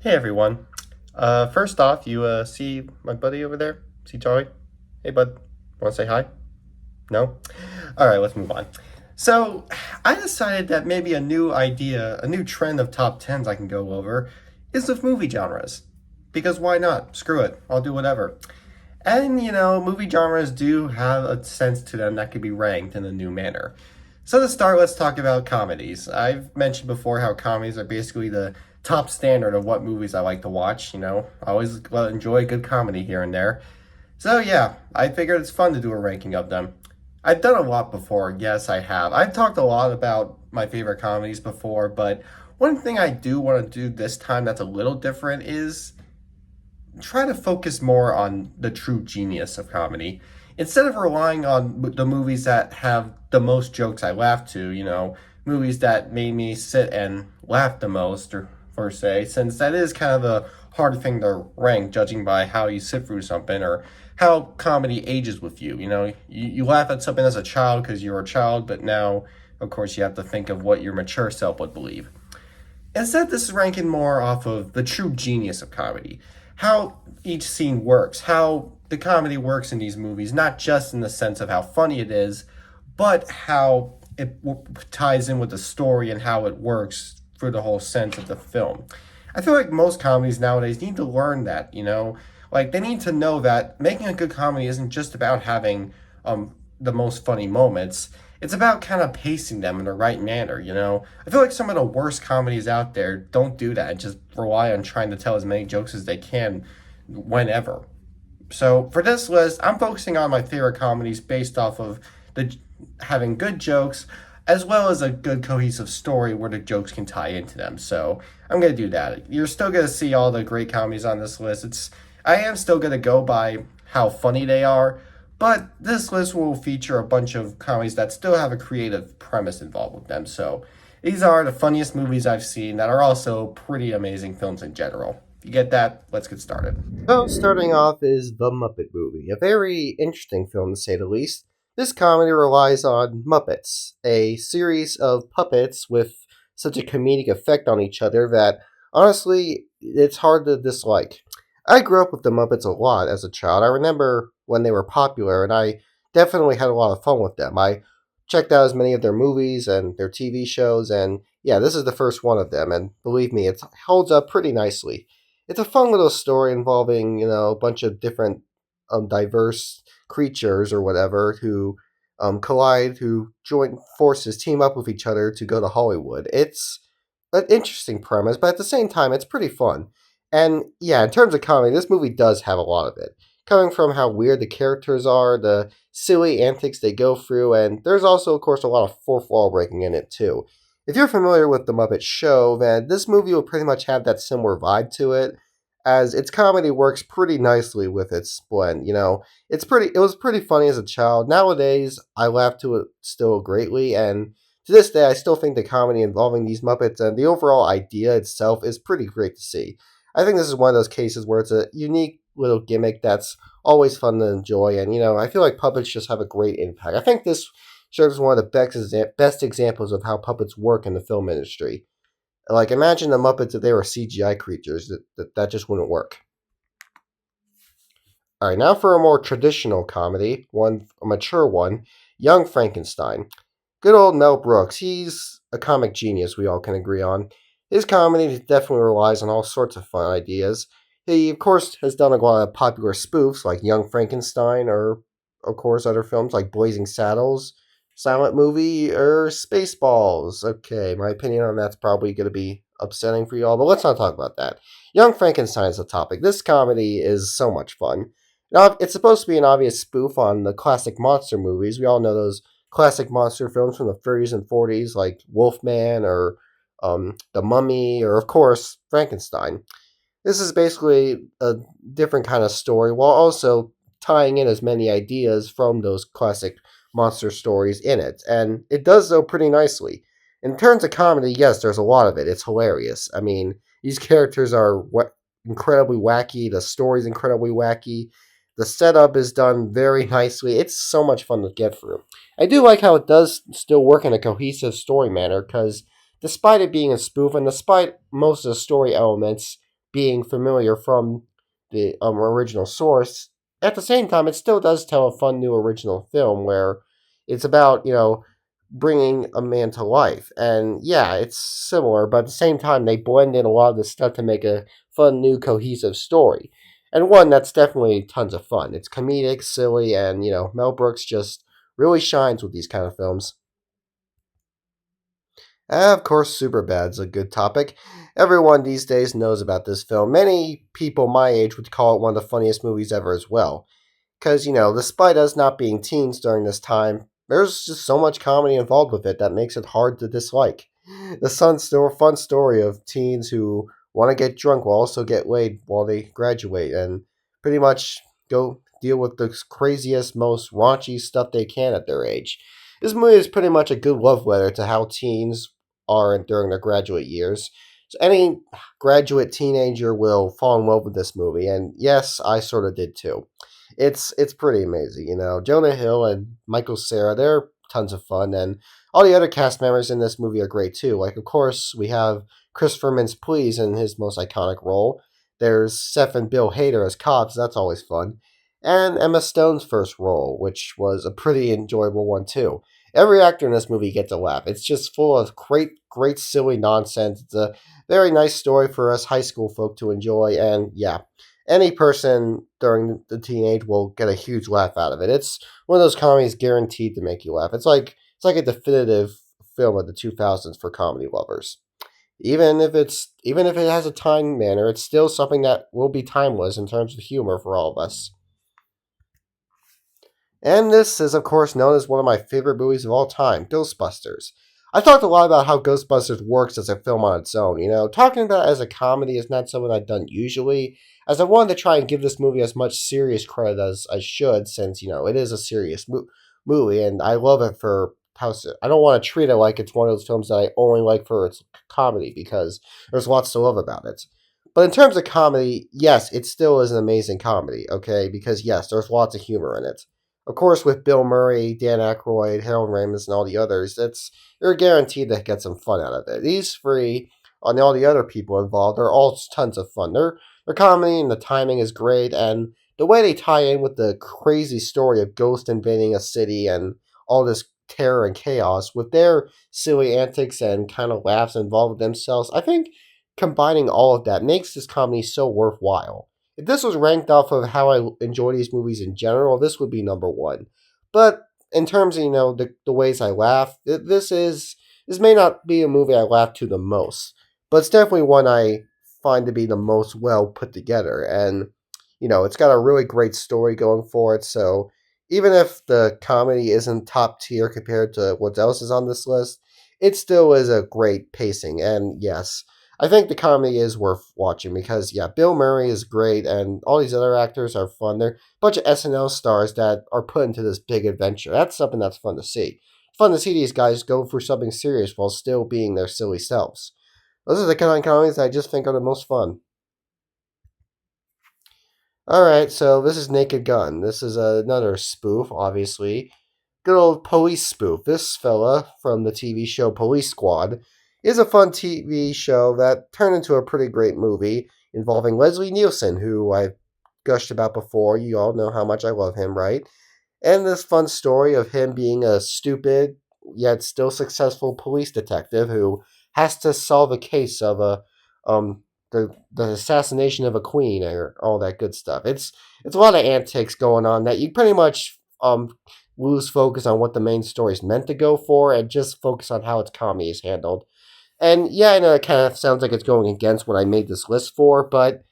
Hey everyone. First off, you see my buddy over there? See Charlie? Hey bud, want to say hi? No? Alright, let's move on. So, I decided that maybe a new idea, a new trend of top 10s I can go over is with movie genres. Because why not? Screw it. I'll do whatever. And, movie genres do have a sense to them that could be ranked in a new manner. So to start, let's talk about comedies. I've mentioned before how comedies are basically the top standard of what movies I like to watch. I always enjoy a good comedy here and there. So yeah, I figured it's fun to do a ranking of them. I've done a lot before, yes, I have. I've talked a lot about my favorite comedies before, but one thing I do want to do this time that's a little different is try to focus more on the true genius of comedy. Instead of relying on the movies that have the most jokes I laugh to, movies that made me sit and laugh the most, or per se, since that is kind of a hard thing to rank, judging by how you sit through something or how comedy ages with you. You laugh at something as a child because you're a child, but now, of course, you have to think of what your mature self would believe. Instead, this is ranking more off of the true genius of comedy. How each scene works, how the comedy works in these movies, not just in the sense of how funny it is, but how it ties in with the story and how it works for the whole sense of the film. I feel like most comedies nowadays need to learn that, Like, they need to know that making a good comedy isn't just about having the most funny moments. It's about kind of pacing them in the right manner. I feel like some of the worst comedies out there don't do that and just rely on trying to tell as many jokes as they can whenever. So for this list, I'm focusing on my favorite comedies based off of the having good jokes as well as a good cohesive story where the jokes can tie into them. So I'm gonna do that. You're still gonna see all the great comedies on this list. I am still gonna go by how funny they are, but this list will feature a bunch of comedies that still have a creative premise involved with them. So these are the funniest movies I've seen that are also pretty amazing films in general. If you get that, let's get started. So, starting off is The Muppet Movie, a very interesting film to say the least. This comedy relies on Muppets, a series of puppets with such a comedic effect on each other that, honestly, it's hard to dislike. I grew up with the Muppets a lot as a child. I remember when they were popular, and I definitely had a lot of fun with them. I checked out as many of their movies and their TV shows, and yeah, this is the first one of them, and believe me, it holds up pretty nicely. It's a fun little story involving, a bunch of different diverse creatures or whatever who collide, who join forces, team up with each other to go to Hollywood. It's an interesting premise, but at the same time, it's pretty fun. And yeah, in terms of comedy, this movie does have a lot of it. Coming from how weird the characters are, the silly antics they go through, and there's also, of course, a lot of fourth wall breaking in it, too. If you're familiar with The Muppet Show, then this movie will pretty much have that similar vibe to it, as its comedy works pretty nicely with its blend. It was pretty funny as a child. Nowadays, I laugh to it still greatly, and to this day, I still think the comedy involving these Muppets and the overall idea itself is pretty great to see. I think this is one of those cases where it's a unique little gimmick that's always fun to enjoy, and I feel like puppets just have a great impact. I think this serves as one of the best examples of how puppets work in the film industry. Like, imagine the Muppets if they were CGI creatures. That just wouldn't work. All right, now for a more traditional comedy, a mature one, Young Frankenstein. Good old Mel Brooks. He's a comic genius, we all can agree on. His comedy definitely relies on all sorts of fun ideas. He, of course, has done a lot of popular spoofs like Young Frankenstein, or, of course, other films like Blazing Saddles, Silent Movie, or Spaceballs. Okay, my opinion on that's probably going to be upsetting for y'all, but let's not talk about that. Young Frankenstein is the topic. This comedy is so much fun. Now, it's supposed to be an obvious spoof on the classic monster movies. We all know those classic monster films from the 30s and 40s, like Wolfman or The Mummy, or, of course, Frankenstein. This is basically a different kind of story while also tying in as many ideas from those classic monster stories in it. And it does so pretty nicely. In terms of comedy, yes, there's a lot of it. It's hilarious. I mean, these characters are incredibly wacky. The story's incredibly wacky. The setup is done very nicely. It's so much fun to get through. I do like how it does still work in a cohesive story manner, because despite it being a spoof and despite most of the story elements being familiar from the original source, at the same time, it still does tell a fun new original film where it's about, bringing a man to life. And yeah, it's similar, but at the same time, they blend in a lot of this stuff to make a fun, new, cohesive story. And one that's definitely tons of fun. It's comedic, silly, and, Mel Brooks just really shines with these kind of films. Of course, Superbad's a good topic. Everyone these days knows about this film. Many people my age would call it one of the funniest movies ever as well. Because, despite us not being teens during this time, there's just so much comedy involved with it that makes it hard to dislike. The fun story of teens who want to get drunk while also get laid while they graduate and pretty much go deal with the craziest, most raunchy stuff they can at their age. This movie is pretty much a good love letter to how teens are during their graduate years. So any graduate teenager will fall in love with this movie, and yes, I sort of did too. It's pretty amazing, Jonah Hill and Michael Cera, they're tons of fun, and all the other cast members in this movie are great too. Like, of course, we have Christopher Mintz-Plasse in his most iconic role. There's Seth and Bill Hader as cops. That's always fun. And Emma Stone's first role, which was a pretty enjoyable one too. Every actor in this movie gets a laugh. It's just full of great, silly nonsense. It's a very nice story for us high school folk to enjoy, and yeah, any person during the teenage will get a huge laugh out of it. It's one of those comedies guaranteed to make you laugh. It's like a definitive film of the 2000s for comedy lovers. Even if it has a time manner, it's still something that will be timeless in terms of humor for all of us. And this is, of course, known as one of my favorite movies of all time, Ghostbusters. I talked a lot about how Ghostbusters works as a film on its own. Talking about it as a comedy is not something I've done usually, as I wanted to try and give this movie as much serious credit as I should, since, it is a serious movie, and I love it for I don't want to treat it like it's one of those films that I only like for its comedy, because there's lots to love about it. But in terms of comedy, yes, it still is an amazing comedy, okay? Because yes, there's lots of humor in it. Of course, with Bill Murray, Dan Aykroyd, Harold Ramis, and all the others, you're guaranteed to get some fun out of it. These three, and all the other people involved, are all tons of fun. Their comedy and the timing is great, and the way they tie in with the crazy story of ghosts invading a city and all this terror and chaos with their silly antics and kind of laughs involved with themselves, I think combining all of that makes this comedy so worthwhile. If this was ranked off of how I enjoy these movies in general, this would be number one. But in terms of the ways I laugh, this may not be a movie I laugh to the most, but it's definitely one I find to be the most well put together. And it's got a really great story going for it. So even if the comedy isn't top tier compared to what else is on this list, it still is a great pacing. And yes, I think the comedy is worth watching because, yeah, Bill Murray is great and all these other actors are fun. They're a bunch of SNL stars that are put into this big adventure. That's something that's fun to see. Fun to see these guys go for something serious while still being their silly selves. Those are the kind of comedies I just think are the most fun. Alright, so this is Naked Gun. This is another spoof, obviously. Good old police spoof. This fella from the TV show Police Squad is a fun TV show that turned into a pretty great movie involving Leslie Nielsen, who I've gushed about before. You all know how much I love him, right? And this fun story of him being a stupid yet still successful police detective who has to solve a case of um the assassination of a queen or all that good stuff. It's a lot of antics going on that you pretty much lose focus on what the main story is meant to go for and just focus on how its comedy is handled. And yeah, I know it kind of sounds like it's going against what I made this list for, but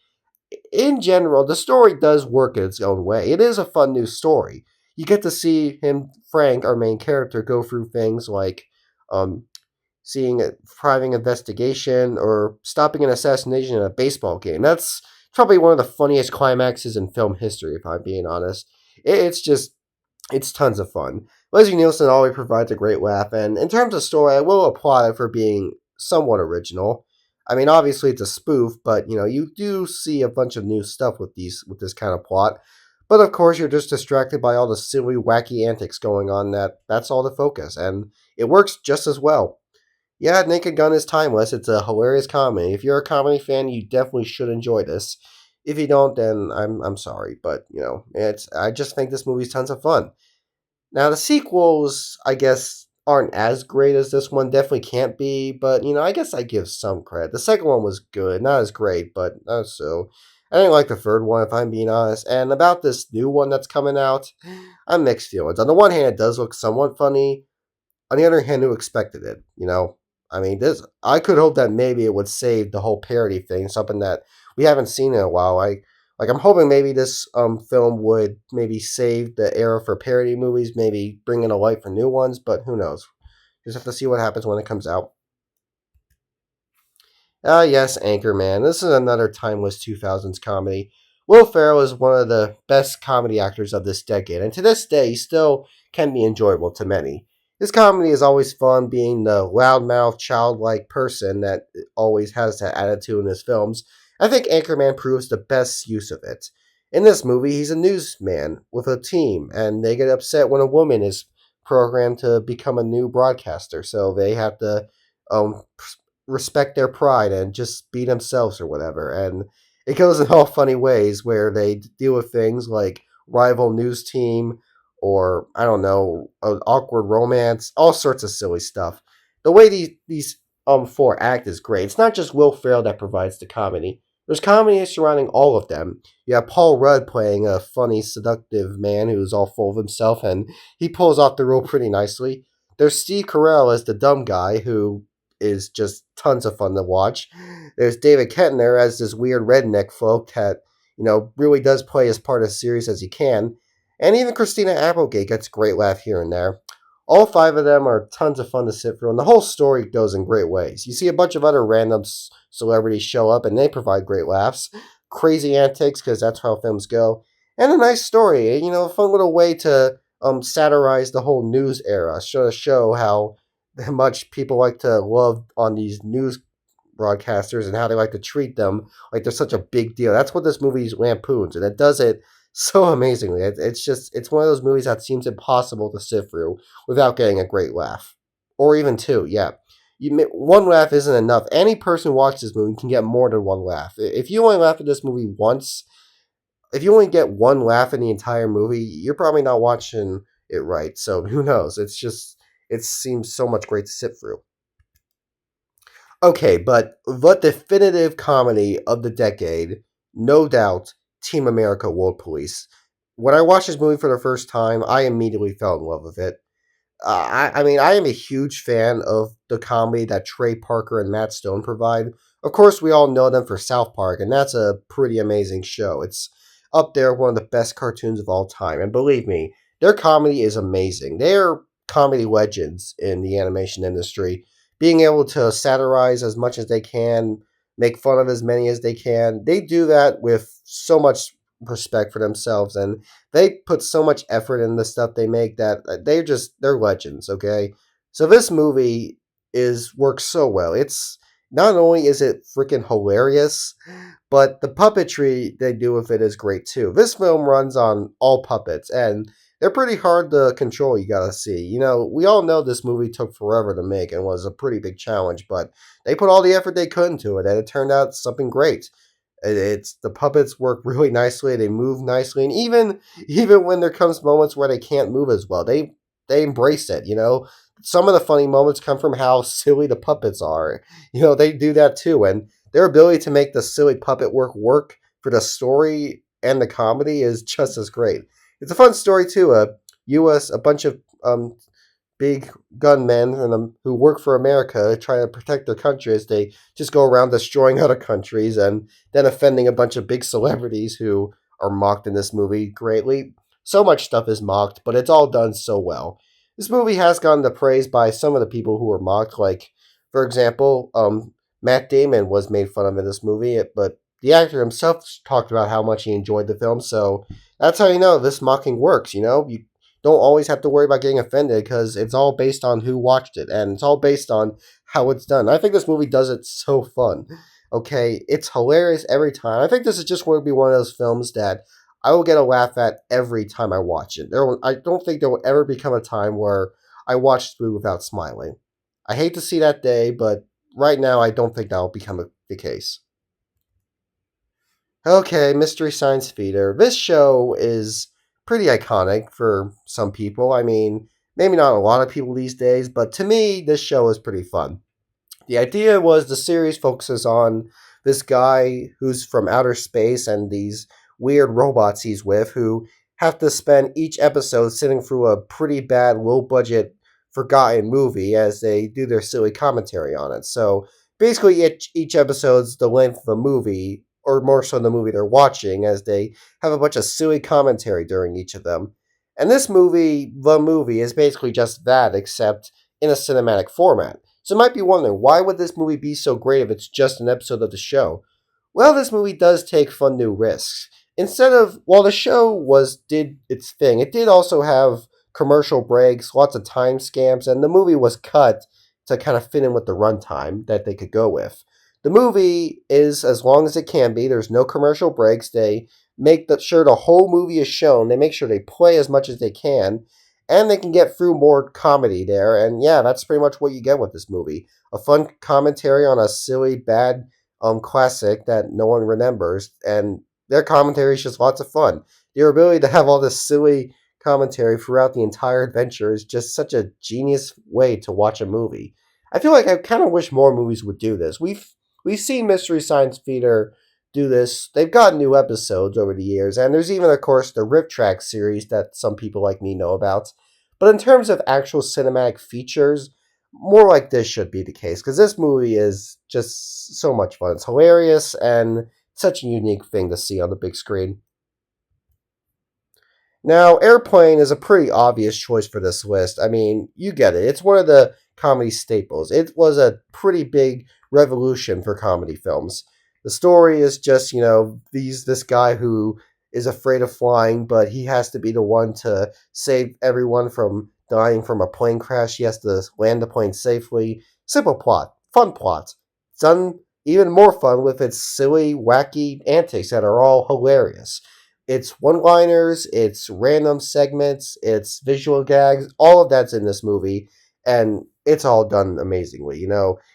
in general, the story does work in its own way. It is a fun new story. You get to see him, Frank, our main character, go through things like um, seeing a private investigation or stopping an assassination in a baseball game. That's probably one of the funniest climaxes in film history, if I'm being honest. It's just, it's tons of fun. Leslie Nielsen always provides a great laugh, and in terms of story, I will applaud it for being somewhat original. I mean, obviously it's a spoof, but you do see a bunch of new stuff with this kind of plot. But of course, you're just distracted by all the silly, wacky antics going on. That's all the focus, and it works just as well. Yeah, Naked Gun is timeless. It's a hilarious comedy. If you're a comedy fan, you definitely should enjoy this. If you don't, then I'm sorry, but it's I just think this movie's tons of fun. Now the sequels, I guess, aren't as great as this one. Definitely can't be, but I guess I give some credit. The second one was good, not as great, but not so. I didn't like the third one, if I'm being honest. And about this new one that's coming out, I'm mixed feelings. On the one hand, it does look somewhat funny. On the other hand, who expected it? I mean, this I could hope that maybe it would save the whole parody thing, something that we haven't seen in a while. I'm hoping maybe this film would maybe save the era for parody movies, maybe bring in a light for new ones, but who knows? Just have to see what happens when it comes out. Ah, yes, Anchorman. This is another timeless 2000s comedy. Will Ferrell is one of the best comedy actors of this decade, and to this day, he still can be enjoyable to many. His comedy is always fun, being the loudmouth, childlike person that always has that attitude in his films. I think Anchorman proves the best use of it. In this movie, he's a newsman with a team, and they get upset when a woman is programmed to become a new broadcaster, so they have to um, respect their pride and just be themselves or whatever. And it goes in all funny ways where they deal with things like rival news team or I don't know, an awkward romance, all sorts of silly stuff. The way these four act is great. It's not just Will Ferrell that provides the comedy. There's comedy surrounding all of them. You have Paul Rudd playing a funny, seductive man who's all full of himself, and he pulls off the role pretty nicely. There's Steve Carell as the dumb guy who is just tons of fun to watch. There's David Kettner as this weird redneck folk that, really does play as part as serious as he can. And even Christina Applegate gets a great laugh here and there. All five of them are tons of fun to sit through, and the whole story goes in great ways. You see a bunch of other random celebrities show up, and they provide great laughs, crazy antics, because that's how films go, and a nice story. A fun little way to satirize the whole news era, show how much people like to love on these news broadcasters and how they like to treat them like they're such a big deal. That's what this movie lampoons, and it does it so amazingly. It's one of those movies that seems impossible to sit through without getting a great laugh, or even two. Yeah, one laugh isn't enough. Any person who watches this movie can get more than one laugh. If you only laugh at this movie once, if you only get one laugh in the entire movie, you're probably not watching it right. So who knows? It seems so much great to sit through. Okay, but the definitive comedy of the decade, no doubt, Team America World Police. When I watched this movie for the first time, I immediately fell in love with it. I mean, I am a huge fan of the comedy that Trey Parker and Matt Stone provide. Of course, we all know them for South Park, and that's a pretty amazing show. It's up there, one of the best cartoons of all time. And believe me, their comedy is amazing. They're comedy legends in the animation industry, being able to satirize as much as they can, make fun of as many as they can. They do that with so much respect for themselves, and they put so much effort in the stuff they make that they're legends. Okay, so this movie is works so well. It's not only is it freaking hilarious, but the puppetry they do with it is great too. This film runs on all puppets, and they're pretty hard to control. You gotta see. We all know this movie took forever to make and was a pretty big challenge, but they put all the effort they could into it, and it turned out something great. It's the puppets work really nicely. They move nicely, and even when there comes moments where they can't move as well, they embrace it. Some of the funny moments come from how silly the puppets are. They do that too, and their ability to make the silly puppet work for the story and the comedy is just as great. It's a fun story too. A bunch of big gunmen who work for America try to protect their country as they just go around destroying other countries and then offending a bunch of big celebrities who are mocked in this movie greatly. So much stuff is mocked, but it's all done so well. This movie has gotten the praise by some of the people who were mocked, like, for example, Matt Damon was made fun of in this movie, but the actor himself talked about how much he enjoyed the film, so that's how you know this mocking works, You don't always have to worry about getting offended because it's all based on who watched it and it's all based on how it's done. I think this movie does it so fun. Okay, it's hilarious every time. I think this is just going to be one of those films that I will get a laugh at every time I watch it. I don't think there will ever become a time where I watch this movie without smiling. I hate to see that day, but right now I don't think that will become the case. Okay, Mystery Science Theater. This show is pretty iconic for some people. I mean, maybe not a lot of people these days, but to me, this show is pretty fun. The idea was the series focuses on this guy who's from outer space and these weird robots he's with who have to spend each episode sitting through a pretty bad, low budget, forgotten movie as they do their silly commentary on it. So basically, each episode's the length of a movie, or more so the movie they're watching, as they have a bunch of silly commentary during each of them. And this movie, the movie, is basically just that, except in a cinematic format. So you might be wondering, why would this movie be so great if it's just an episode of the show? Well, this movie does take fun new risks. Instead of, while the show did its thing, it did also have commercial breaks, lots of time scamps, and the movie was cut to kind of fit in with the runtime that they could go with. The movie is as long as it can be. There's no commercial breaks. They make sure the whole movie is shown. They make sure they play as much as they can, and they can get through more comedy there. And yeah, that's pretty much what you get with this movie. A fun commentary on a silly, bad classic that no one remembers, and their commentary is just lots of fun. Their ability to have all this silly commentary throughout the entire adventure is just such a genius way to watch a movie. I feel like I kind of wish more movies would do this. We've seen Mystery Science Theater do this. They've got new episodes over the years, and there's even, of course, the Rip Track series that some people like me know about. But in terms of actual cinematic features, more like this should be the case, because this movie is just so much fun. It's hilarious and such a unique thing to see on the big screen. Now, Airplane is a pretty obvious choice for this list. I mean, you get it. It's one of the comedy staples. It was a pretty big revolution for comedy films. The story is just, this guy who is afraid of flying, but he has to be the one to save everyone from dying from a plane crash. He has to land the plane safely. Simple plot, fun plot. It's done even more fun with its silly, wacky antics that are all hilarious. It's one liners, it's random segments, it's visual gags, all of that's in this movie, and it's all done amazingly.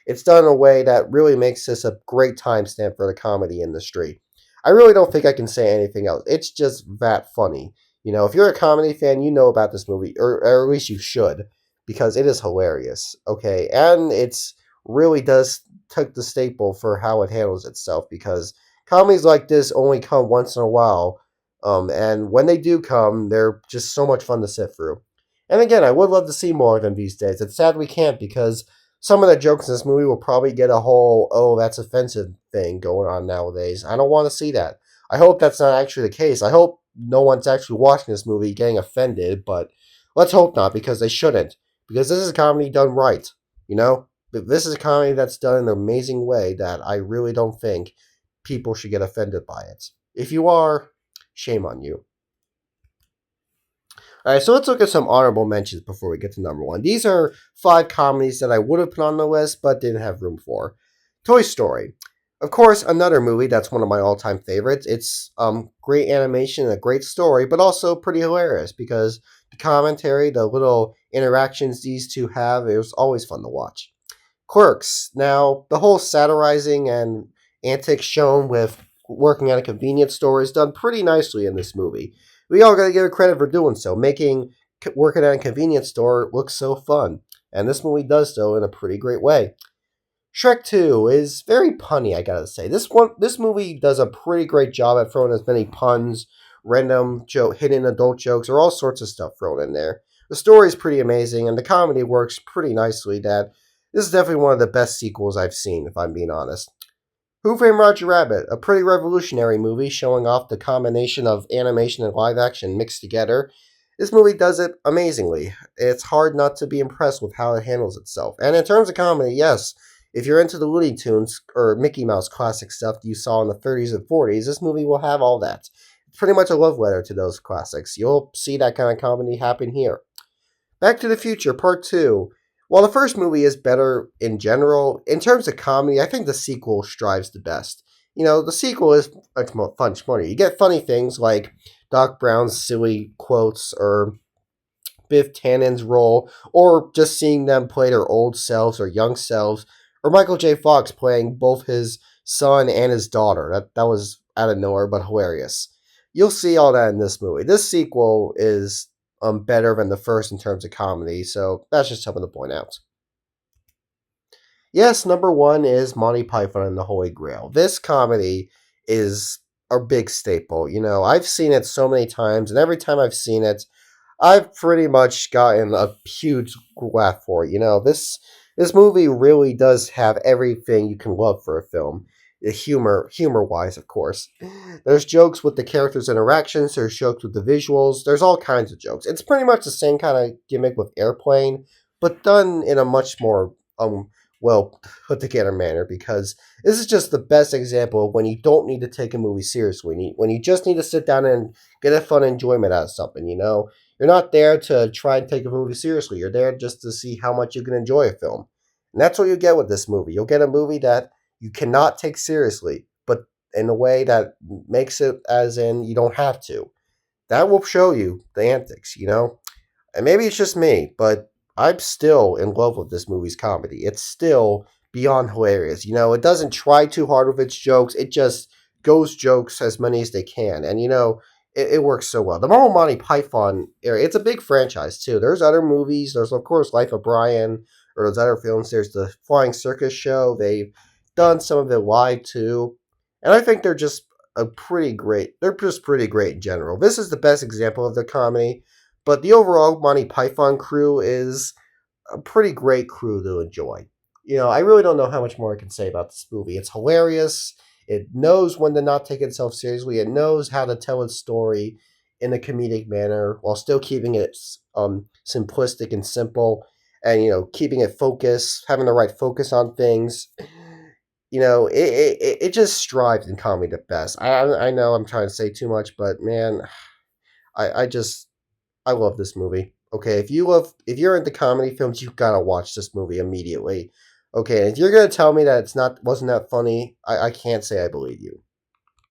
It's done in a way that really makes this a great timestamp for the comedy industry. I really don't think I can say anything else. It's just that funny. If you're a comedy fan, you know about this movie, or at least you should, because it is hilarious. Okay, and it's really does take the staple for how it handles itself, because comedies like this only come once in a while, and when they do come, they're just so much fun to sit through. And again, I would love to see more of them these days. It's sad we can't, because some of the jokes in this movie will probably get a whole, oh, that's offensive thing going on nowadays. I don't want to see that. I hope that's not actually the case. I hope no one's actually watching this movie getting offended, but let's hope not, because they shouldn't. Because this is a comedy done right, you know? This is a comedy that's done in an amazing way that I really don't think people should get offended by it. If you are, shame on you. All right, so let's look at some honorable mentions before we get to number one. These are 5 comedies that I would have put on the list but didn't have room for. Toy Story. Of course, another movie that's one of my all-time favorites. It's great animation and a great story, but also pretty hilarious because the commentary, the little interactions these two have, it was always fun to watch. Clerks. Now, the whole satirizing and antics shown with working at a convenience store is done pretty nicely in this movie. We all got to give her credit for doing so, making working at a convenience store look so fun. And this movie does so in a pretty great way. Shrek 2 is very punny, I gotta say. This movie does a pretty great job at throwing as many puns, random hidden adult jokes, or all sorts of stuff thrown in there. The story is pretty amazing, and the comedy works pretty nicely. That this is definitely one of the best sequels I've seen, if I'm being honest. Who Framed Roger Rabbit? A pretty revolutionary movie showing off the combination of animation and live action mixed together. This movie does it amazingly. It's hard not to be impressed with how it handles itself. And in terms of comedy, yes, if you're into the Looney Tunes or Mickey Mouse classic stuff you saw in the 30s and 40s, this movie will have all that. It's pretty much a love letter to those classics. You'll see that kind of comedy happen here. Back to the Future, Part 2. While the first movie is better in general, in terms of comedy, I think the sequel strives the best. The sequel is much more funny. You get funny things like Doc Brown's silly quotes or Biff Tannen's role, or just seeing them play their old selves or young selves, or Michael J. Fox playing both his son and his daughter. That was out of nowhere, but hilarious. You'll see all that in this movie. This sequel is better than the first in terms of comedy, so that's just something to point out. Yes, number one is Monty Python and the Holy Grail. This comedy is a big staple. I've seen it so many times, and every time I've seen it, I've pretty much gotten a huge laugh for it. This movie really does have everything you can love for a film. Humor wise, of course. There's jokes with the characters' interactions. There's jokes with the visuals. There's all kinds of jokes. It's pretty much the same kind of gimmick with Airplane, but done in a much more well put together manner. Because this is just the best example of when you don't need to take a movie seriously. When you just need to sit down and get a fun enjoyment out of something. You're not there to try and take a movie seriously. You're there just to see how much you can enjoy a film. And that's what you get with this movie. You'll get a movie that you cannot take seriously, but in a way that makes it as in you don't have to. That will show you the antics. And maybe it's just me, but I'm still in love with this movie's comedy. It's still beyond hilarious. It doesn't try too hard with its jokes. It just goes jokes as many as they can. And it works so well. The Marvel Monty Python area, it's a big franchise too. There's other movies. There's of course Life of Brian or those other films. There's the Flying Circus Show. They've done some of it live too. And I think they're just pretty great. They're just pretty great in general. This is the best example of the comedy, but the overall Monty Python crew is a pretty great crew to enjoy. I really don't know how much more I can say about this movie. It's hilarious. It knows when to not take itself seriously. It knows how to tell its story in a comedic manner while still keeping it simplistic and simple, and keeping it focused, having the right focus on things. It just strives in comedy the best. I know I'm trying to say too much, but man, I just I love this movie. Okay, if you're into comedy films, you gotta watch this movie immediately. Okay, if you're gonna tell me that it's not wasn't that funny, I can't say I believe you.